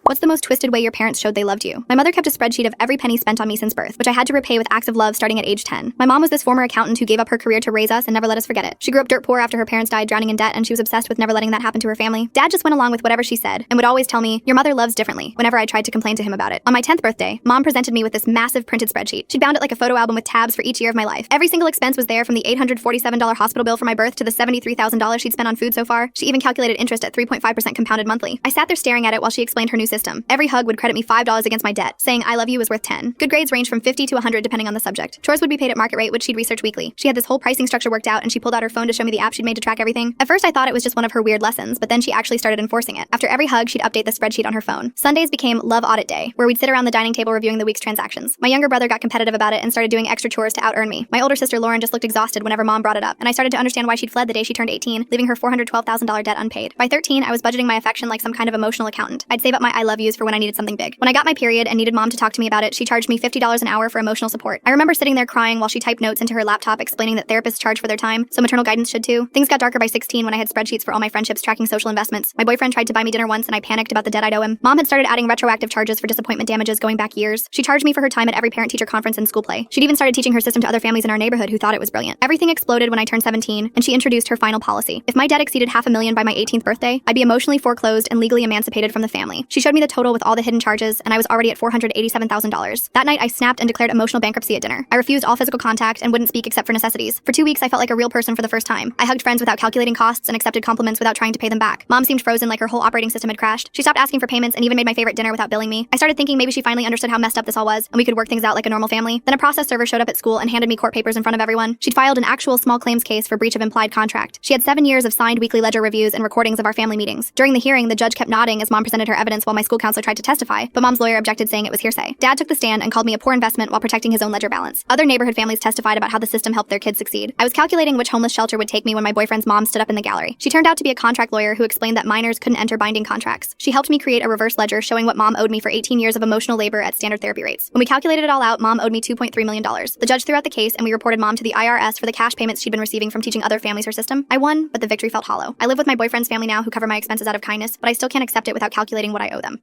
What's the most twisted way your parents showed they loved you? My mother kept a spreadsheet of every penny spent on me since birth, which I had to repay with acts of love starting at age 10. My mom was this former accountant who gave up her career to raise us and never let us forget it. She grew up dirt poor after her parents died drowning in debt, and she was obsessed with never letting that happen to her family. Dad just went along with whatever she said and would always tell me, "Your mother loves differently," whenever I tried to complain to him about it. On my 10th birthday, Mom presented me with this massive printed spreadsheet. She'd bound it like a photo album with tabs for each year of my life. Every single expense was there, from the $847 hospital bill for my birth to the $73,000 she'd spent on food so far. She even calculated interest at 3.5% compounded monthly. I sat there staring at it while she explained her new system. Every hug would credit me $5 against my debt, saying "I love you" was worth 10. Good grades ranged from 50 to 100 depending on the subject. Chores would be paid at market rate, which she'd research weekly. She had this whole pricing structure worked out, and she pulled out her phone to show me the app she'd made to track everything. At first I thought it was just one of her weird lessons, but then she actually started enforcing it. After every hug, she'd update the spreadsheet on her phone. Sundays became Love Audit Day, where we'd sit around the dining table reviewing the week's transactions. My younger brother got competitive about it and started doing extra chores to out-earn me. My older sister Lauren just looked exhausted whenever Mom brought it up, and I started to understand why she'd fled the day she turned 18, leaving her $412,000 debt unpaid. By 13, I was budgeting my affection like some kind of emotional accountant. I'd save up my I love yous for when I needed something big. When I got my period and needed Mom to talk to me about it, she charged me $50 an hour for emotional support. I remember sitting there crying while she typed notes into her laptop explaining that therapists charge for their time, so maternal guidance should too. Things got darker by 16 when I had spreadsheets for all my friendships tracking social investments. My boyfriend tried to buy me dinner once and I panicked about the debt I'd owe him. Mom had started adding retroactive charges for disappointment damages going back years. She charged me for her time at every parent-teacher conference and school play. She'd even started teaching her system to other families in our neighborhood who thought it was brilliant. Everything exploded when I turned 17, and she introduced her final policy. If my debt exceeded $500,000 by my 18th birthday, I'd be emotionally foreclosed and legally emancipated from the family. She showed me the total with all the hidden charges, and I was already at $487,000. That night, I snapped and declared emotional bankruptcy at dinner. I refused all physical contact and wouldn't speak except for necessities. For 2 weeks, I felt like a real person for the first time. I hugged friends without calculating costs and accepted compliments without trying to pay them back. Mom seemed frozen, like her whole operating system had crashed. She stopped asking for payments and even made my favorite dinner without billing me. I started thinking maybe she finally understood how messed up this all was, and we could work things out like a normal family. Then a process server showed up at school and handed me court papers in front of everyone. She'd filed an actual small claims case for breach of implied contract. She had 7 years of signed weekly ledger reviews and recordings of our family meetings. During the hearing, the judge kept nodding as Mom presented her evidence while my school counselor tried to testify, but Mom's lawyer objected, saying it was hearsay. Dad took the stand and called me a poor investment while protecting his own ledger balance. Other neighborhood families testified about how the system helped their kids succeed. I was calculating which homeless shelter would take me when my boyfriend's mom stood up in the gallery. She turned out to be a contract lawyer who explained that minors couldn't enter binding contracts. She helped me create a reverse ledger showing what Mom owed me for 18 years of emotional labor at standard therapy rates. When we calculated it all out, Mom owed me $2.3 million. The judge threw out the case, and we reported Mom to the IRS for the cash payments she'd been receiving from teaching other families her system. I won, but the victory felt hollow. I live with my boyfriend's family now, who cover my expenses out of kindness, but I still can't accept it without calculating what I owe them.